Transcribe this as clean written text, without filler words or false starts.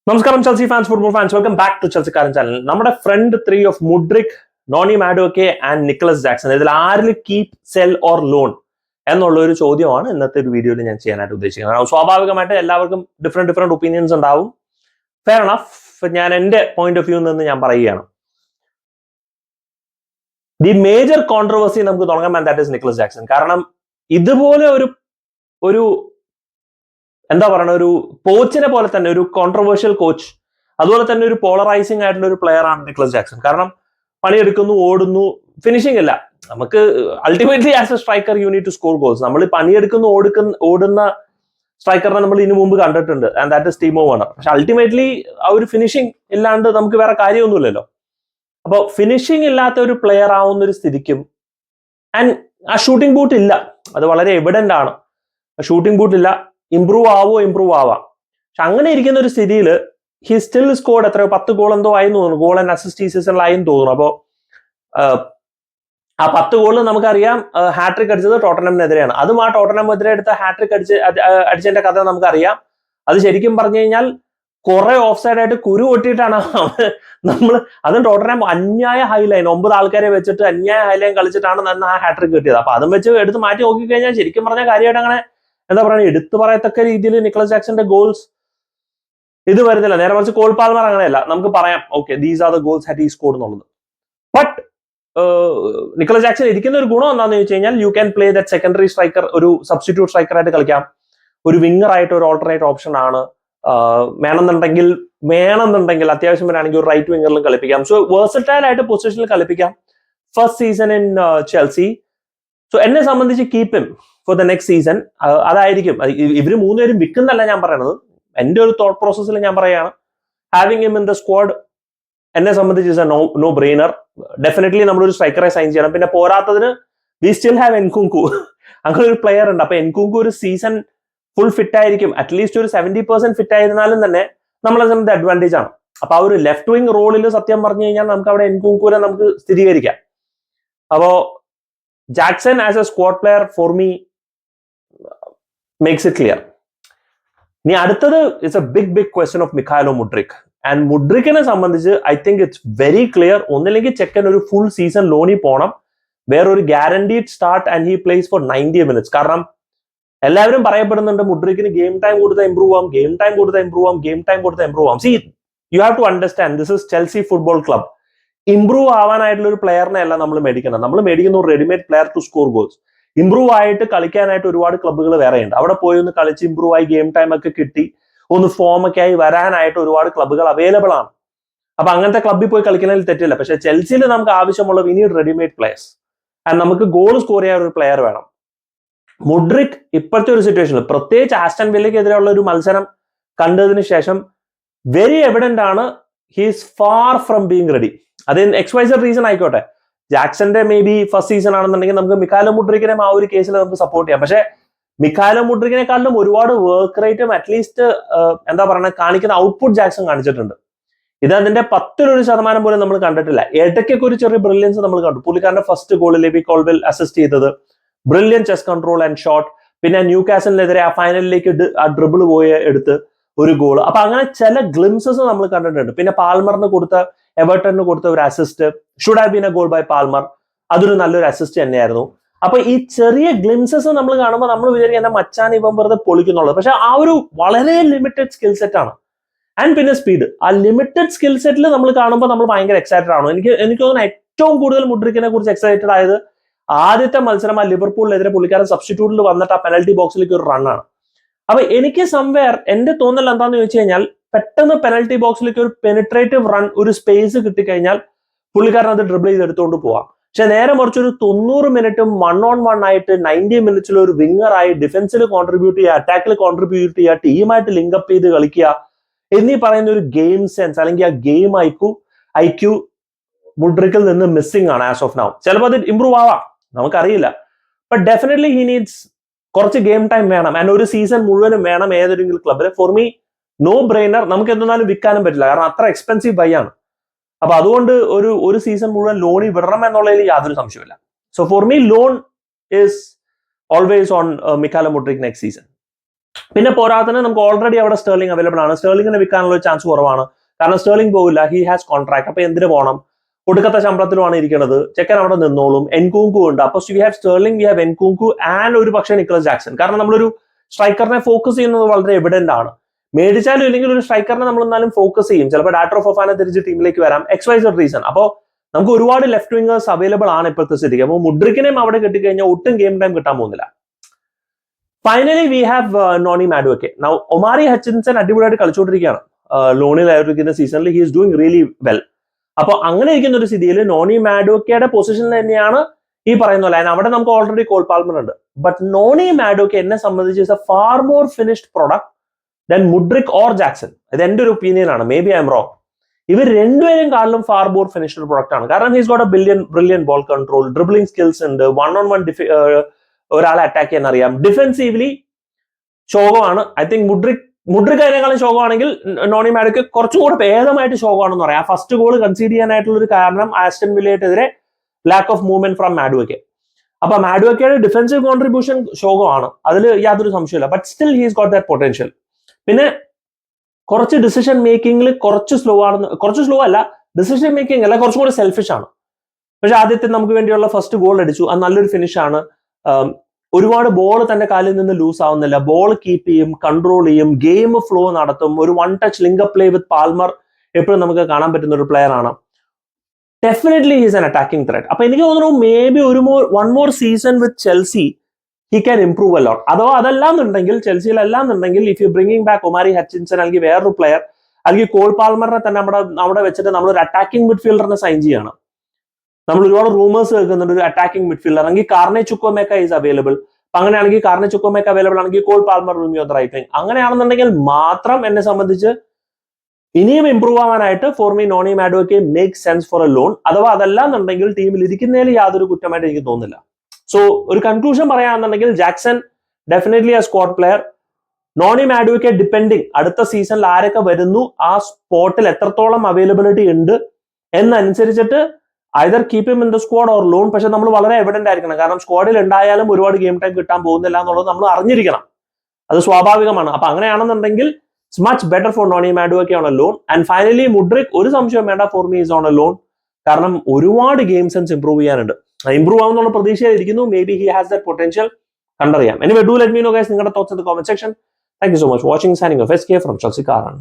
നമസ്കാരം Chelsea fans, football fans, welcome back to ചെൽസിക്കാരൻ channel. നമ്മുടെ front three of Mudryk, Noni Madueke and Nicolas Jackson, ഇതിൽ ആരിൽ keep, cell or loan എന്നുള്ള ഒരു ചോദ്യമാണ് ഇന്നത്തെ ഒരു വീഡിയോയിൽ ഞാൻ ചെയ്യാനായിട്ട് ഉദ്ദേശിക്കുന്നത്. സ്വാഭാവികമായിട്ട് എല്ലാവർക്കും ഡിഫറെന്റ് ഒപ്പീനിയൻസ് ഉണ്ടാവും. Fair enough. ഞാൻ എന്റെ പോയിന്റ് ഓഫ് വ്യൂ നിന്ന് ഞാൻ പറയുകയാണ്. ദി മേജർ കോൺട്രവേഴ്സി നമുക്ക് തുടങ്ങാം, and that is Nicholas Jackson. കാരണം ഇതുപോലെ ഒരു എന്താ പറയുക, ഒരു കോച്ചിനെ പോലെ തന്നെ ഒരു കോൺട്രവേഴ്ഷ്യൽ കോച്ച്, അതുപോലെ തന്നെ ഒരു പോളറൈസിംഗ് ആയിട്ടുള്ള ഒരു പ്ലെയർ ആണ് നിക്കലസ് ജാക്സൺ. കാരണം പണിയെടുക്കുന്നു, ഓടുന്നു, ഫിനിഷിംഗ് ഇല്ല. നമുക്ക് ultimately as a striker you need to score goals. നമ്മൾ പണിയെടുക്കുന്നു, ഓടുന്ന സ്ട്രൈക്കറിനെ നമ്മൾ ഇതിനു മുമ്പ് കണ്ടിട്ടുണ്ട്, and that is Timo Werner. പക്ഷെ അൾട്ടിമേറ്റ്ലി ആ ഒരു ഫിനിഷിംഗ് ഇല്ലാണ്ട് നമുക്ക് വേറെ കാര്യമൊന്നുമില്ലല്ലോ. അപ്പോൾ ഫിനിഷിംഗ് ഇല്ലാത്ത ഒരു പ്ലെയർ ആവുന്ന ഒരു സ്ഥിതിക്കും, ആൻഡ് ആ ഷൂട്ടിംഗ് ബൂട്ട് ഇല്ല, അത് വളരെ എവിഡന്റ് ആണ്. ഷൂട്ടിംഗ് ബൂട്ട് ഇല്ല, ഇംപ്രൂവ് ആവാം. പക്ഷെ അങ്ങനെ ഇരിക്കുന്ന ഒരു സ്ഥിതിയിൽ ഹി സ്റ്റിൽ സ്കോർഡ് എത്രയോ 10 ഗോൾ എന്തോ ആയി തോന്നുന്നു, ഗോൾ ആൻഡ് അസിസ്റ്റ് ഈ സീസണിലായെന്ന് തോന്നുന്നു. അപ്പോൾ ആ 10 ഗോളിൽ നമുക്കറിയാം ഹാട്രിക് അടിച്ചത് ടോട്ടനമിനെതിരെയാണ്. അതും ആ ടോട്ടനമെതിരെ എടുത്ത ഹാട്രിക് അടിച്ചതിന്റെ കഥ നമുക്കറിയാം. അത് ശരിക്കും പറഞ്ഞു കഴിഞ്ഞാൽ കുറെ ഓഫ് സൈഡ് ആയിട്ട് കുരു പൊട്ടിയിട്ടാണ് നമ്മൾ, അതും ടോട്ടനം അന്യായ ഹൈലൈൻ 9 ആൾക്കാരെ വെച്ചിട്ട് അന്യായ ഹൈലൈൻ കളിച്ചിട്ടാണ് ആ ഹാട്രിക് കിട്ടിയത്. അപ്പൊ അതും വെച്ച് എടുത്ത് മാറ്റി നോക്കിക്കഴിഞ്ഞാൽ ശരിക്കും പറഞ്ഞ കാര്യമായിട്ട് അങ്ങനെ എന്താ പറയുക, എടുത്തു പറയത്തക്ക രീതിയിൽ നിക്കലസ് ജാക്സന്റെ ഗോൾസ് ഇത് വരുന്നില്ല. നേരെ മറിച്ച് കോൾ പാൽമർ അങ്ങനെയല്ല, നമുക്ക് പറയാം okay these are the goals hat ഈ സ്കോർഡ് എന്നുള്ളത്. ബട്ട് നിക്കലസ് ജാക്സൺ ഇരിക്കുന്ന ഒരു ഗുണം എന്താണെന്ന് ചോദിച്ചു കഴിഞ്ഞാൽ you can play that secondary striker, ഒരു സബ്സ്റ്റിറ്റ്യൂട്ട് സ്ട്രൈക്കർ ആയിട്ട് കളിക്കാം, ഒരു വിങ്ങർ ആയിട്ട് ഒരു ഓൾട്ടർനേറ്റ് ഓപ്ഷൻ ആണ്. വേണമെന്നുണ്ടെങ്കിൽ അത്യാവശ്യം വരാണെങ്കിൽ ഒരു റൈറ്റ് വിങ്ങറിലും കളിപ്പിക്കാം. സോ വേഴ്സറ്റൈൽ ആയിട്ട് പൊസിഷനിൽ കളിപ്പിക്കാം. First season in Chelsea. So എന്നെ സംബന്ധിച്ച് keep him for the next season. അതായിരിക്കും. ഇവര് 3 പേരും വിൽക്കുന്നല്ല ഞാൻ പറയണത്, എന്റെ ഒരു തോട്ട് പ്രോസസ്സിൽ ഞാൻ പറയുകയാണ്. Having him in the squad എന്നെ സംബന്ധിച്ച് നോ ബ്രെയിനർ. ഡെഫിനറ്റ്ലി നമ്മളൊരു സ്ട്രൈക്കറെ സൈൻ ചെയ്യണം. പിന്നെ പോരാത്തതിന് വി സ്റ്റിൽ ഹാവ് എൻകുങ്കു, അങ്ങനെ ഒരു പ്ലെയർ ഉണ്ട്. അപ്പൊ എൻകുങ്കു ഒരു സീസൺ ഫുൾ ഫിറ്റ് ആയിരിക്കും, അറ്റ്ലീസ്റ്റ് ഒരു 70% ഫിറ്റ് ആയിരുന്നാലും തന്നെ നമ്മളെ സംബന്ധിച്ച് അഡ്വാൻറ്റേജ് ആണ്. അപ്പൊ ആ ഒരു ലെഫ്റ്റ് വിങ് റോളിൽ സത്യം പറഞ്ഞു കഴിഞ്ഞാൽ നമുക്ക് അവിടെ എൻകുങ്കുവിനെ നമുക്ക് സ്ഥിരീകരിക്കാം. അപ്പോ Jackson as a squad player for me makes it clear. ഇനി അടുത്തത് it's a big question of Mykhailo Mudryk. And മുഡ്രിക്കിനെ സംബന്ധിച്ച് I think it's very clear. ഒന്നില്ലെങ്കിൽ ചെക്കൻ ഒരു ഫുൾ സീസൺ ലോണിൽ പോകണം, വേറൊരു guaranteed start and he plays for 90 minutes. കാരണം എല്ലാവരും പറയപ്പെടുന്നുണ്ട് മുഡ്രിക്കിന് ഗെയിം ടൈം കൊടുത്താൽ ഇംപ്രൂവ് ആവും. See you have to understand this is Chelsea football club. Improve ആവാനായിട്ടുള്ള ഒരു പ്ലെയറിനെ അല്ല നമ്മൾ മേടിക്കുന്നത്. നമ്മൾ മേടിക്കുന്ന ഒരു readymade player to score goals. Improve ആയിട്ട് കളിക്കാനായിട്ട് ഒരുപാട് ക്ലബ്ബുകൾ വേറെയുണ്ട്. അവിടെ പോയി ഒന്ന് കളിച്ച് ഇംപ്രൂവ് ആയി ഗെയിം ടൈം ഒക്കെ കിട്ടി ഒന്ന് ഫോം ഒക്കെ ആയി വരാനായിട്ട് ഒരുപാട് ക്ലബ്ബുകൾ അവൈലബിൾ ആണ്. അപ്പൊ അങ്ങനത്തെ ക്ലബ്ബിൽ പോയി കളിക്കുന്നതിൽ തെറ്റില്ല. പക്ഷെ ചെൽസിയിൽ നമുക്ക് ആവശ്യമുള്ള we need readymade players, and നമുക്ക് ഗോൾ സ്കോർ ചെയ്യാൻ ഒരു പ്ലെയർ വേണം. മുഡ്രിക് ഇപ്പോഴത്തെ ഒരു സിറ്റുവേഷനിൽ, പ്രത്യേകിച്ച് ആസ്റ്റൺ വില്ലയ്ക്കെതിരെയുള്ള ഒരു മത്സരം കണ്ടതിന് ശേഷം വെരി എവിഡന്റ് ആണ് he's far from being ready. അത് XYZ റീസൺ ആയിക്കോട്ടെ. ജാക്സന്റെ മേ ബി ഫസ്റ്റ് സീസൺ ആണെന്നുണ്ടെങ്കിൽ നമുക്ക് മിഖായലോ മുഡ്രിക്കിനെ ആ ഒരു കേസിൽ നമുക്ക് സപ്പോർട്ട് ചെയ്യാം. പക്ഷെ മിഖായലോ മുഡ്രിക്കിനെക്കാളും ഒരുപാട് വർക്ക് റേറ്റും അറ്റ്ലീസ്റ്റ് എന്താ പറയുക കാണിക്കുന്ന ഔട്ട്പുട്ട് ജാക്സൺ കാണിച്ചിട്ടുണ്ട്. ഇത് അതിന്റെ 10% പോലും നമ്മൾ കണ്ടിട്ടില്ല. ഇടയ്ക്കൊക്കെ ഒരു ചെറിയ ബ്രില്യൻസ് നമ്മൾ കണ്ടു. പുള്ളിക്കാരന്റെ first goal Levi Colwill assist ചെയ്തത്, brilliant chest control and shot. പിന്നെ ന്യൂ കാസലിനെതിരെ ആ ഫൈനലിലേക്ക് ആ ഡ്രിബിൾ പോയി എടുത്ത് ഒരു ഗോൾ. അപ്പൊ അങ്ങനെ ചില ഗ്ലിംസസ് നമ്മൾ കണ്ടിട്ടുണ്ട്. പിന്നെ പാൽമറിന് കൊടുത്ത, എവർട്ടണിന് കൊടുത്ത ഒരു assist, should have been a goal by Palmer, അതൊരു നല്ലൊരു അസിസ്റ്റ് തന്നെയായിരുന്നു. അപ്പൊ ഈ ചെറിയ ഗ്ലിംസസ് നമ്മൾ കാണുമ്പോൾ നമ്മൾ വിചാരിക്കും എന്നെ മച്ചാൻ ഇവൻ വെറുതെ പൊളിക്കുന്നുള്ളത്. പക്ഷെ ആ ഒരു വളരെ ലിമിറ്റഡ് സ്കിൽ സെറ്റ് ആണ്. ആൻഡ് പിന്നെ സ്പീഡ്. ആ ലിമിറ്റഡ് സ്കിൽ സെറ്റിൽ നമ്മൾ കാണുമ്പോൾ നമ്മൾ ഭയങ്കര എക്സൈറ്റഡ് ആണ്. എനിക്ക് തോന്നുന്നു ഏറ്റവും കൂടുതൽ മുഡ്രിക്കിനെ കുറിച്ച് എക്സൈറ്റഡ് ആയത് ആദ്യത്തെ മത്സരം ആ ലിവർപൂളിനെതിരെ പുള്ളിക്കാരൻ സബ്സ്റ്റിറ്റ്യൂട്ടിൽ വന്നിട്ട് ആ പെനൽറ്റി ബോക്സിലേക്ക് ഒരു റണ്ണാണ്. അപ്പൊ എനിക്ക് സംവെയർ എന്റെ തോന്നൽ എന്താണെന്ന് ചോദിച്ചു കഴിഞ്ഞാൽ പെട്ടെന്ന് പെനൽറ്റി ബോക്സിലേക്ക് ഒരു പെനിട്രേറ്റീവ് റൺ, ഒരു സ്പേസ് കിട്ടിക്കഴിഞ്ഞാൽ പുള്ളിക്കാരൻ അത് ഡ്രിബിൾ ചെയ്ത് എടുത്തുകൊണ്ട് പോവാം. പക്ഷെ നേരെ മറിച്ച് ഒരു 90 മിനിറ്റും 1-on-1 ആയിട്ട് 90 മിനിറ്റ്സിൽ ഒരു വിങ്ങർ ആയി ഡിഫൻസിൽ കോൺട്രിബ്യൂട്ട് ചെയ്യുക, അറ്റാക്കിൽ കോൺട്രിബ്യൂട്ട് ചെയ്യുക, ടീമായിട്ട് ലിങ്കപ്പ് ചെയ്ത് കളിക്കുക എന്നീ പറയുന്ന ഒരു ഗെയിം സെൻസ് അല്ലെങ്കിൽ ആ ഗെയിം ഐക്യു മുഡ്രിക്കിൽ നിന്ന് മിസ്സിംഗ് ആണ് ആസ് ഓഫ് നൗ. ചിലപ്പോൾ അത് ഇംപ്രൂവ് ആവാം, നമുക്കറിയില്ല. ബട്ട് ഡെഫിനറ്റ്ലി ഹി നീഡ്സ് കുറച്ച് ഗെയിം ടൈം വേണം, ആൻഡ് ഒരു സീസൺ മുഴുവനും വേണം ഏതൊരു ക്ലബിൽ. For me no brainer. നമുക്ക് എന്തെന്നാലും വിൽക്കാനും പറ്റില്ല, കാരണം അത്ര എക്സ്പെൻസീവ് ബൈ ആണ്. അപ്പൊ അതുകൊണ്ട് ഒരു സീസൺ മുഴുവൻ ലോണി വിടണം എന്നുള്ളതിൽ യാതൊരു സംശയമില്ല. So for me loan is always on Mykhailo Mudryk next season. പിന്നെ പോരാത്തന്നെ നമുക്ക് ഓൾറെഡി അവിടെ സ്റ്റേർലിംഗ് അവൈലബിൾ ആണ്. സ്റ്റേർലിംഗിനെ വിൽക്കാനുള്ള ചാൻസ് കുറവാണ്, കാരണം സ്റ്റേർലിംഗ് പോകില്ല, ഹി ഹാസ് കോൺട്രാക്ട്. അപ്പൊ എന്തിനു പോകണം? ഒടുക്കത്തെ ശമ്പളത്തിലുമാണ് ഇരിക്കുന്നത്, ചെക്കൻ അവിടെ നിന്നോളും. എൻകൂങ്കു ഉണ്ട്. അപ്പൊ we have Sterling, we have Nkunku and ഒരു പക്ഷേ നിക്കലസ് ജാക്സൺ. കാരണം നമ്മളൊരു സ്ട്രൈക്കറിനെ ഫോക്കസ് ചെയ്യുന്നത് വളരെ എവിഡന്റ് ആണ്. മേടിച്ചാലും ഇല്ലെങ്കിൽ ഒരു സ്ട്രൈക്കറിനെ നമ്മൾ എന്നാലും ഫോക്കസ് ചെയ്യും. ചിലപ്പോൾ ഡാറ്റർ ഓഫ് ഒഫാന തിരിച്ച് ടീമിലേക്ക് വരാം, XYZ റീസൺ. അപ്പോൾ നമുക്ക് ഒരുപാട് ലെഫ്റ്റ് വിംഗേഴ്സ് അവൈലബിൾ ആണ് ഇപ്പോഴത്തെ സ്ഥിതിക്ക്. അപ്പോൾ മുഡ്രിക്കിനെയും അവിടെ കിട്ടിക്കഴിഞ്ഞാൽ ഒട്ടും ഗെയിം ടൈം കിട്ടാൻ പോകുന്നില്ല. Finally we have Noni Madueke. Now Omari Hutchinson അടിപൊളിയായിട്ട് കളിച്ചുകൊണ്ടിരിക്കുകയാണ് ലോണിലായിരിക്കുന്ന സീസണിൽ. He is doing really well. അപ്പൊ അങ്ങനെ ഇരിക്കുന്ന ഒരു സ്ഥിതിയിൽ നോണി മാഡുവക്കയുടെ പൊസിഷൻ തന്നെയാണ് ഈ പറയുന്ന പോലെ. അവിടെ നമുക്ക് ഓൾറെഡി കോൾ പാൽമർ ഉണ്ട്. ബട്ട് നോണി മാഡുവക്കെ എന്നെ സംബന്ധിച്ച് is A far more finished product then Mudryk or Jackson. ഇത് എന്റെ ഒരു ഒപ്പീനിയൻ ആണ്, may be I M wrong. ഇവർ രണ്ടുപേരും കാലിലും ഫാർ മോർ ഫിനിഷ്ഡ് പ്രൊഡക്റ്റ് ആണ്. കാരണം he's got A brilliant ball control, dribbling skills ഉണ്ട്, 1-on-1 ഒരാളെ അറ്റാക്ക് ചെയ്യാൻ അറിയാം. ഡിഫെൻസീവ്ലി ശോകമാണ്. ഐ തിങ്ക് മുഡ്രിക് അതിനേക്കാളും ശോകമാണെങ്കിൽ നോണി മാഡുവക്കെ കുറച്ചും കൂടെ ഭേദമായിട്ട് ശോകമാണെന്ന് പറയാം. ആ ഫസ്റ്റ് ഗോൾ കൺസീഡ് ചെയ്യാനായിട്ടുള്ള ഒരു കാരണം ആസ്റ്റൺ വില്ലയ്ക്കെതിരെ lack of movement from Madueke. അപ്പൊ മാഡുവക്കയുടെ ഡിഫൻസീവ് കോൺട്രിബ്യൂഷൻ ശോകമാണ്, അതിൽ യാതൊരു സംശയമില്ല. But still he's got that potential. പിന്നെ കുറച്ച് ഡിസിഷൻ മേക്കിംഗിൽ കുറച്ച് സ്ലോ അല്ല, ഡിസിഷൻ മേക്കിംഗ് അല്ല, കുറച്ചും കൂടെ സെൽഫിഷ് ആണ്. പക്ഷെ ആദ്യത്തെ നമുക്ക് വേണ്ടിയുള്ള ഫസ്റ്റ് ഗോൾ അടിച്ചു, അത് നല്ലൊരു ഫിനിഷ് ആണ്. ഒരുപാട് ബോൾ തന്റെ കാലിൽ നിന്ന് ലൂസ് ആവുന്നില്ല, ബോൾ കീപ്പ് ചെയ്യും, കൺട്രോൾ ചെയ്യും, ഗെയിം ഫ്ലോ നടത്തും. ഒരു 1 touch link play with Palmer എപ്പോഴും നമുക്ക് കാണാൻ പറ്റുന്ന ഒരു പ്ലെയർ ആണ്. Definitely he's an attacking threat. അപ്പൊ എനിക്ക് തോന്നുന്നു maybe one more season with Chelsea he can improve a lot. അഥവാ അതല്ലാന്നുണ്ടെങ്കിൽ ചെൽസിയിലല്ലാന്നുണ്ടെങ്കിൽ if you bringing back Omari Hutchinson അല്ലെങ്കിൽ വേറൊരു പ്ലെയർ അല്ലെങ്കിൽ കോൾ പാൽമറിനെ തന്നെ അവിടെ വെച്ചിട്ട് നമ്മളൊരു അറ്റാക്കിംഗ് മിഡ്ഫീൽഡറിനെ സൈൻ ചെയ്യാണ്. നമ്മൾ ഒരുപാട് റൂമേഴ്സ് കേൾക്കുന്നുണ്ട് ഒരു അറ്റാക്കിംഗ് മിഡ്ഫീൽഡർ ആണെങ്കിൽ കാർണെ ചുക്കോമേക്ക ഈസ് അവൈലബിൾ. അപ്പൊ അങ്ങനെയാണെങ്കിൽ കാർണെ ചുക്കോമേക്ക അവൈലബിൾ ആണെങ്കിൽ Cole Palmer will be on the right wing. അങ്ങനെയാണെന്നുണ്ടെങ്കിൽ മാത്രം എന്നെ സംബന്ധിച്ച് ഇനിയും ഇംപ്രൂവ് ആവാനായിട്ട് for me Noni Madueke make sense for a loan. അഥവാ അതല്ലാന്നുണ്ടെങ്കിൽ ടീമിൽ ഇരിക്കുന്നതിൽ യാതൊരു കുറ്റമായിട്ട് എനിക്ക് തോന്നുന്നില്ല. സോ ഒരു കൺക്ലൂഷൻ പറയാണെന്നുണ്ടെങ്കിൽ Jackson definitely a squad player. Noni Madueke depending അടുത്ത സീസണിൽ ആരൊക്കെ വരുന്നു, ആ സ്പോട്ടിൽ എത്രത്തോളം അവൈലബിലിറ്റി ഉണ്ട് എന്നനുസരിച്ചിട്ട് either keep him in the squad or loan. പക്ഷെ നമ്മൾ വളരെ എവിഡന്റ് ആയിരിക്കണം, കാരണം സ്ക്വാഡിൽ ഉണ്ടായാലും ഒരുപാട് ഗെയിം ടൈം കിട്ടാൻ പോകുന്നില്ല എന്നുള്ളത് നമ്മൾ അറിഞ്ഞിരിക്കണം, അത് സ്വാഭാവികമാണ്. അപ്പൊ അങ്ങനെയാണെന്നുണ്ടെങ്കിൽ it's much better for Noni Madueke on a loan. And finally Mudryk ഒരു സംശയം വേണ്ട, for me is on a loan. കാരണം ഒരുപാട് ഗെയിം സെൻസ് ഇംപ്രൂവ് ചെയ്യാനുണ്ട്, ഇംപ്രൂവ് ആവുന്നുള്ള പ്രതീക്ഷയായിരിക്കുന്നു. Maybe he has that potential, കണ്ടറിയാം. Anyway do let me know guys നിങ്ങളുടെ thoughts in the comment section. Thank you so much watching. Signing off SK from Chelsea Karan.